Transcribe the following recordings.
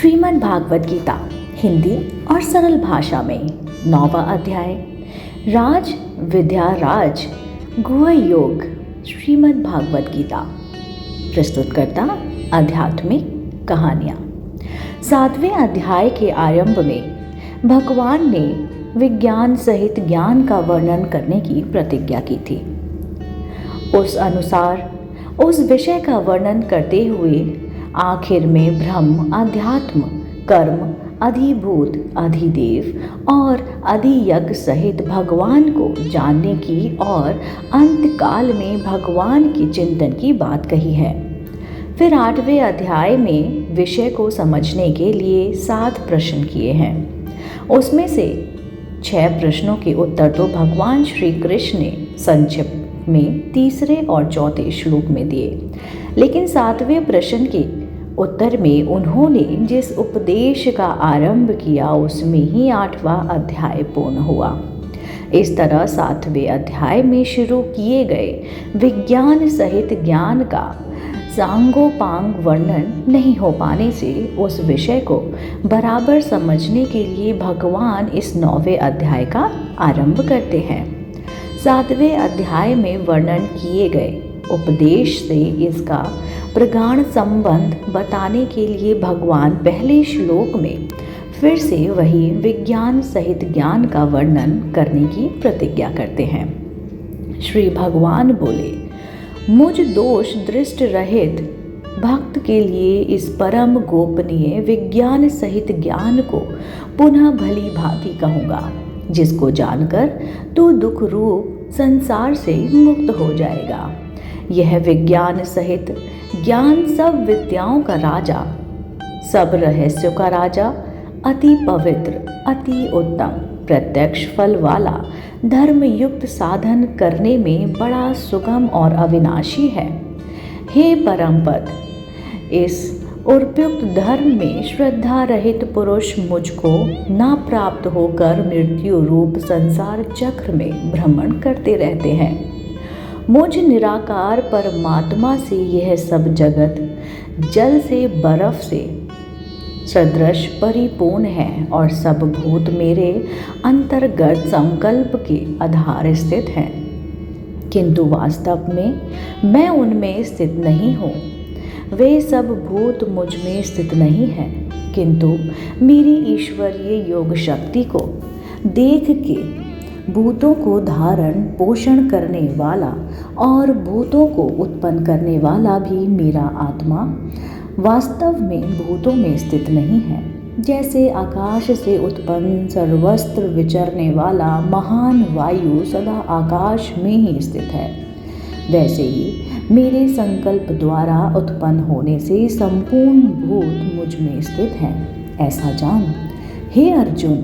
श्रीमद् भागवत गीता हिंदी और सरल भाषा में 9वां अध्याय राज विद्या राज गुह योग श्रीमद् भागवत गीता प्रस्तुतकर्ता आध्यात्मिक कहानियाँ। 7वें अध्याय के आरंभ में भगवान ने विज्ञान सहित ज्ञान का वर्णन करने की प्रतिज्ञा की थी। उस अनुसार उस विषय का वर्णन करते हुए आखिर में ब्रह्म, अध्यात्म, कर्म, अधिभूत, अधिदेव और अधियज्ञ सहित भगवान को जानने की और अंत काल में भगवान के चिंतन की बात कही है। फिर 8वें अध्याय में विषय को समझने के लिए 7 प्रश्न किए हैं। उसमें से 6 प्रश्नों के उत्तर तो भगवान श्री कृष्ण ने संक्षिप्त में 3 और 4 श्लोक में दिए, लेकिन 7वें प्रश्न के उत्तर में उन्होंने जिस उपदेश का आरंभ किया उसमें ही 8वां अध्याय पूर्ण हुआ। इस तरह 7वें अध्याय में शुरू किए गए विज्ञान सहित ज्ञान का सांगोपांग वर्णन नहीं हो पाने से उस विषय को बराबर समझने के लिए भगवान इस 9वें अध्याय का आरंभ करते हैं। 7वें अध्याय में वर्णन किए गए उपदेश से इसका प्रगाढ़ संबंध बताने के लिए भगवान पहले श्लोक में फिर से वही विज्ञान सहित ज्ञान का वर्णन करने की प्रतिज्ञा करते हैं। श्री भगवान बोले, मुझ दोष दृष्ट रहित भक्त के लिए इस परम गोपनीय विज्ञान सहित ज्ञान को पुनः भली भांति कहूँगा, जिसको जानकर तू दुख रूप संसार से मुक्त हो जाएगा। यह विज्ञान सहित ज्ञान सब विद्याओं का राजा, सब रहस्यों का राजा, अति पवित्र, अति उत्तम, प्रत्यक्ष फल वाला, धर्म युक्त साधन करने में बड़ा सुगम और अविनाशी है। हे परम पद, इस उपयुक्त धर्म में श्रद्धा रहित पुरुष मुझको ना प्राप्त होकर मृत्यु रूप संसार चक्र में भ्रमण करते रहते हैं। मुझ निराकार परमात्मा से यह सब जगत जल से बर्फ से सदृश परिपूर्ण है और सब भूत मेरे अंतर्गत संकल्प के आधार स्थित हैं, किंतु वास्तव में मैं उनमें स्थित नहीं हूँ। वे सब भूत मुझ में स्थित नहीं हैं, किंतु मेरी ईश्वरीय योग शक्ति को देख के भूतों को धारण पोषण करने वाला और भूतों को उत्पन्न करने वाला भी मेरा आत्मा वास्तव में भूतों में स्थित नहीं है। जैसे आकाश से उत्पन्न सर्वत्र विचरने वाला महान वायु सदा आकाश में ही स्थित है, वैसे ही मेरे संकल्प द्वारा उत्पन्न होने से संपूर्ण भूत मुझ में स्थित हैं। ऐसा जान हे अर्जुन,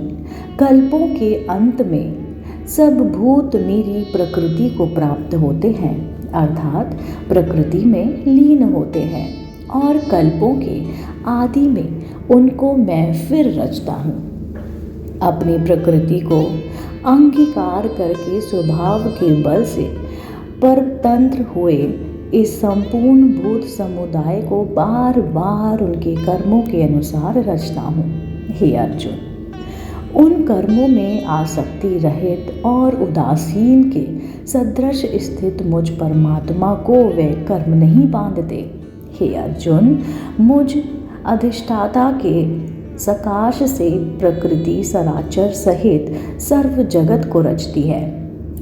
कल्पों के अंत में सब भूत मेरी प्रकृति को प्राप्त होते हैं, अर्थात प्रकृति में लीन होते हैं, और कल्पों के आदि में उनको मैं फिर रचता हूँ। अपनी प्रकृति को अंगीकार करके स्वभाव के बल से परतंत्र हुए इस संपूर्ण भूत समुदाय को बार बार उनके कर्मों के अनुसार रचता हूँ। हे अर्जुन, उन कर्मों में आसक्ति रहित और उदासीन के सदृश स्थित मुझ परमात्मा को वे कर्म नहीं बांधते। हे अर्जुन, मुझ अधिष्ठाता के सकाश से प्रकृति सराचर सहित सर्व जगत को रचती है,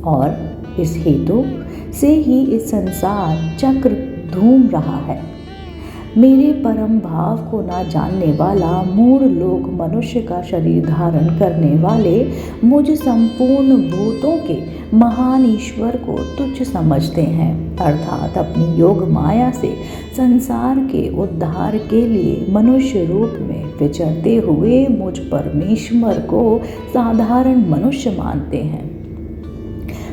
और इस हेतु से ही इस संसार चक्र धूम रहा है। मेरे परम भाव को ना जानने वाला मूढ़ लोग मनुष्य का शरीर धारण करने वाले मुझ संपूर्ण भूतों के महान ईश्वर को तुच्छ समझते हैं, अर्थात अपनी योग माया से संसार के उद्धार के लिए मनुष्य रूप में विचरते हुए मुझ परमेश्वर को साधारण मनुष्य मानते हैं।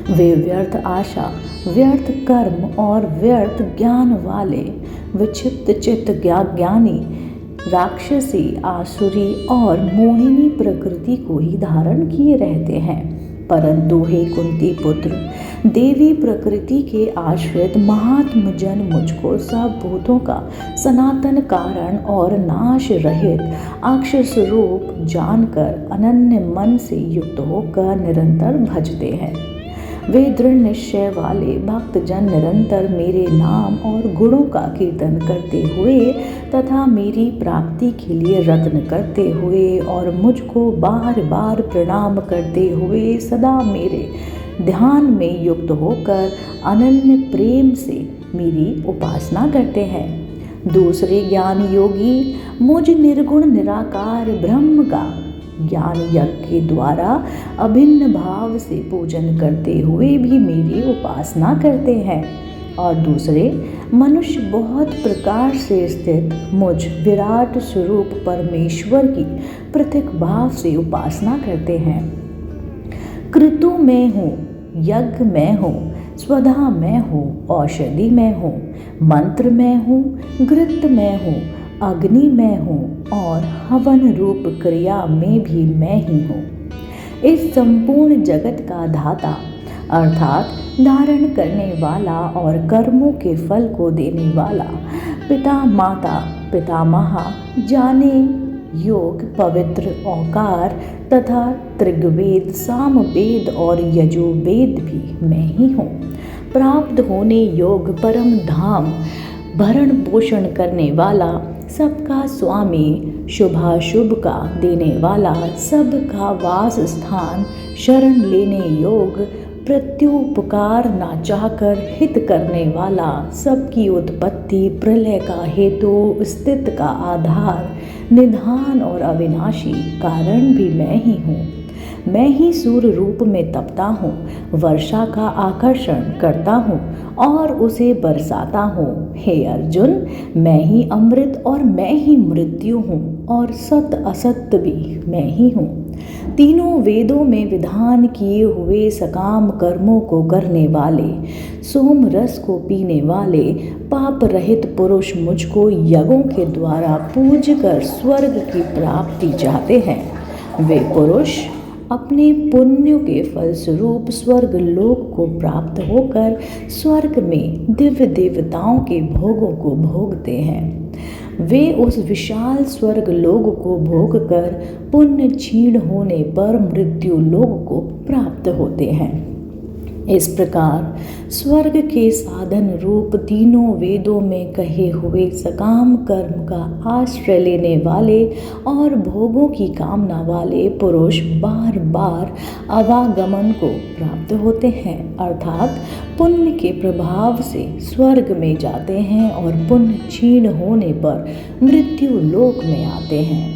वे व्यर्थ आशा, व्यर्थ कर्म और व्यर्थ ज्ञान वाले विक्षिप्त चित्त ज्ञानी राक्षसी, आसुरी और मोहिनी प्रकृति को ही धारण किए रहते हैं। परंतु हे कुंती पुत्र, देवी प्रकृति के आश्रित महात्म जन मुझको सब भूतों का सनातन कारण और नाश रहित अक्षर स्वरूप जानकर अनन्य मन से युक्त होकर निरंतर भजते हैं। वे दृढ़ निश्चय वाले भक्त जन निरंतर मेरे नाम और गुणों का कीर्तन करते हुए तथा मेरी प्राप्ति के लिए रत्न करते हुए और मुझको बार बार प्रणाम करते हुए सदा मेरे ध्यान में युक्त होकर अनन्य प्रेम से मेरी उपासना करते हैं। दूसरे ज्ञान योगी मुझ निर्गुण निराकार ब्रह्म का ज्ञान यज्ञ के द्वारा अभिन्न भाव से पूजन करते हुए भी मेरी उपासना करते हैं। और दूसरे मनुष्य बहुत प्रकार से स्थित मुझ विराट स्वरूप परमेश्वर की पृथक भाव से उपासना करते हैं। कृतु मैं हूँ, यज्ञ मैं हूँ, स्वधा मैं हूँ, औषधि मैं हूँ, मंत्र मैं हूँ, घृत मैं हूँ, अग्नि मैं हूँ और हवन रूप क्रिया में भी मैं ही हूँ। इस संपूर्ण जगत का धाता अर्थात धारण करने वाला और कर्मों के फल को देने वाला पिता माता पितामह जाने योग पवित्र औकार तथा त्रिगवेद सामवेद और यजुर्वेद भी मैं ही हूँ। प्राप्त होने योग परम धाम भरण पोषण करने वाला सबका स्वामी शुभाशुभ का देने वाला सबका वास स्थान शरण लेने योग प्रत्युपकार ना चाहकर हित करने वाला सबकी उत्पत्ति प्रलय का हेतु स्थित का आधार निधान और अविनाशी कारण भी मैं ही हूँ। मैं ही सूर्य रूप में तपता हूँ, वर्षा का आकर्षण करता हूँ और उसे बरसाता हूँ। हे अर्जुन, मैं ही अमृत और मैं ही मृत्यु हूँ और सत असत भी मैं ही हूँ। तीनों वेदों में विधान किए हुए सकाम कर्मों को करने वाले सोम रस को पीने वाले पाप रहित पुरुष मुझको यज्ञों के द्वारा पूज कर स्वर्ग की प्राप्ति चाहते हैं। वे पुरुष अपने पुण्यों के फलस्वरूप स्वर्ग लोक को प्राप्त होकर स्वर्ग में दिव्य देवताओं के भोगों को भोगते हैं। वे उस विशाल स्वर्ग लोक को भोग कर पुण्य क्षीण होने पर मृत्यु लोक को प्राप्त होते हैं। इस प्रकार स्वर्ग के साधन रूप तीनों वेदों में कहे हुए सकाम कर्म का आश्रय लेने वाले और भोगों की कामना वाले पुरुष बार बार आवागमन को प्राप्त होते हैं, अर्थात पुण्य के प्रभाव से स्वर्ग में जाते हैं और पुण्य क्षीण होने पर मृत्यु लोक में आते हैं।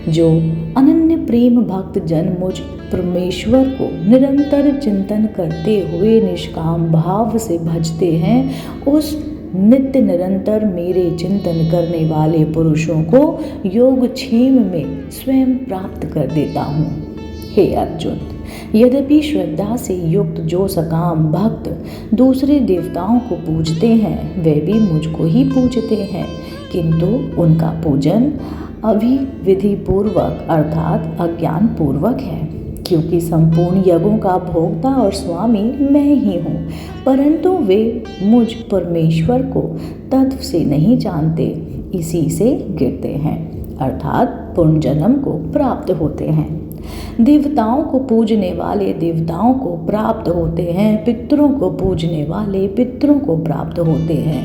जो अनन्य प्रेम भक्त जन मुझ परमेश्वर को निरंतर चिंतन करते हुए निष्काम भाव से भजते हैं, उस नित्य निरंतर मेरे चिंतन करने वाले पुरुषों को योगक्षेम में स्वयं प्राप्त कर देता हूँ। हे अर्जुन, यद्यपि श्रद्धा से युक्त जो सकाम भक्त दूसरे देवताओं को पूजते हैं वे भी मुझको ही पूजते हैं, किंतु उनका पूजन अविधि पूर्वक अर्थात अज्ञान पूर्वक है, क्योंकि संपूर्ण यज्ञों का भोक्ता और स्वामी मैं ही हूँ। परंतु वे मुझ परमेश्वर को तत्व से नहीं जानते, इसी से गिरते हैं अर्थात पुनर्जन्म को प्राप्त होते हैं। देवताओं को पूजने वाले देवताओं को प्राप्त होते हैं, पितरों को पूजने वाले पितरों को प्राप्त होते हैं,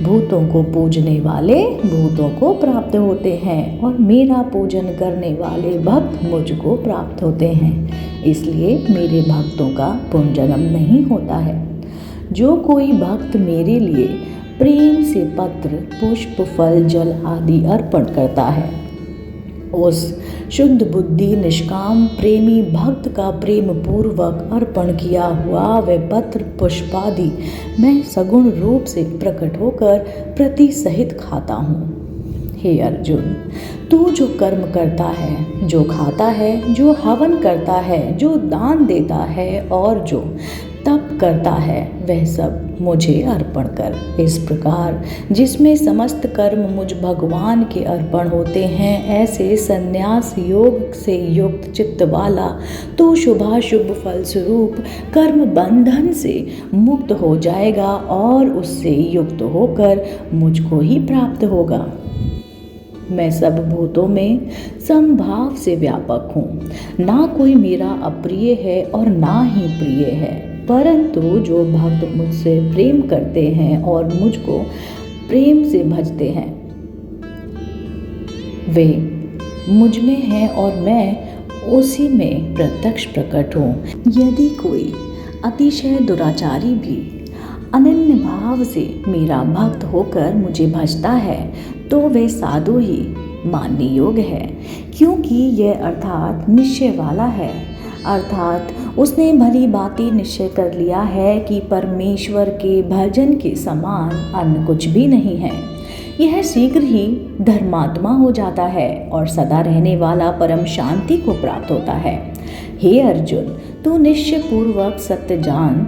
भूतों को पूजने वाले भूतों को प्राप्त होते हैं और मेरा पूजन करने वाले भक्त मुझको प्राप्त होते हैं। इसलिए मेरे भक्तों का पुनर्जन्म नहीं होता है। जो कोई भक्त मेरे लिए प्रेम से पत्र पुष्प फल जल आदि अर्पण करता है, उस शुद्ध बुद्धि निष्काम प्रेमी भक्त का प्रेम पूर्वक अर्पण किया हुआ वह पत्र पुष्पादि मैं सगुण रूप से प्रकट होकर प्रति सहित खाता हूँ। हे अर्जुन, तू जो कर्म करता है, जो खाता है, जो हवन करता है, जो दान देता है और जो तप करता है वह सब मुझे अर्पण कर। इस प्रकार जिसमें समस्त कर्म मुझ भगवान के अर्पण होते हैं, ऐसे संन्यास योग से युक्त चित्त वाला तो शुभाशुभ फल स्वरूप कर्म बंधन से मुक्त हो जाएगा और उससे युक्त होकर मुझको ही प्राप्त होगा। मैं सब भूतों में समभाव से व्यापक हूँ, ना कोई मेरा अप्रिय है और ना ही प्रिय है, परंतु जो भक्त मुझसे प्रेम करते हैं और मुझको प्रेम से भजते हैं वे मुझ में हैं और मैं उसी में प्रत्यक्ष प्रकट हूँ। यदि कोई अतिशय दुराचारी भी अनन्य भाव से मेरा भक्त होकर मुझे भजता है तो वे साधु ही मानने योग्य है, क्योंकि यह अर्थात निश्चय वाला है, अर्थात उसने भली भांति निश्चय कर लिया है कि परमेश्वर के भजन के समान अन्य कुछ भी नहीं है। यह शीघ्र ही धर्मात्मा हो जाता है और सदा रहने वाला परम शांति को प्राप्त होता है। हे अर्जुन, तू निश्चय पूर्वक सत्य जान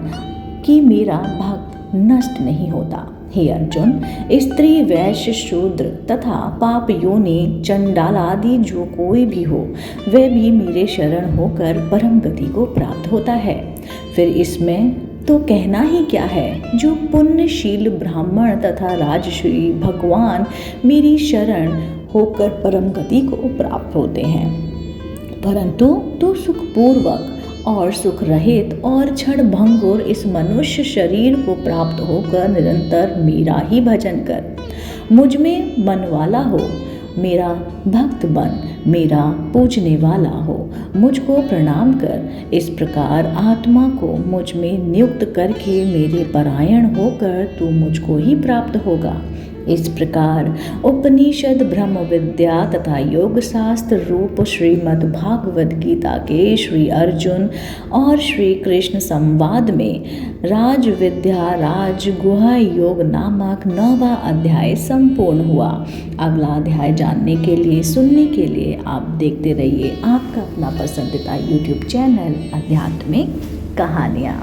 कि मेरा भक्त नष्ट नहीं होता। हे अर्जुन, स्त्री वैश्य शूद्र तथा पाप योनि चंडाल आदि जो कोई भी हो वह भी मेरे शरण होकर परम गति को प्राप्त होता है। फिर इसमें तो कहना ही क्या है, जो पुण्यशील ब्राह्मण तथा राजश्री भगवान मेरी शरण होकर परम गति को प्राप्त होते हैं, परंतु तो सुखपूर्वक और सुख रहित और क्षण भंगुर इस मनुष्य शरीर को प्राप्त होकर निरंतर मेरा ही भजन कर। मुझ में मन वाला हो, मेरा भक्त बन, मेरा पूजने वाला हो, मुझको प्रणाम कर। इस प्रकार आत्मा को मुझ में नियुक्त करके मेरे परायण होकर तू मुझको ही प्राप्त होगा। इस प्रकार उपनिषद ब्रह्म विद्या तथा योग शास्त्र रूप श्रीमद् भागवत गीता के श्री अर्जुन और श्री कृष्ण संवाद में राज विद्या राज गुहा योग नामक 9वां अध्याय संपूर्ण हुआ। अगला अध्याय जानने के लिए, सुनने के लिए आप देखते रहिए आपका अपना पसंदीदा YouTube चैनल अध्यात्मिक कहानियाँ।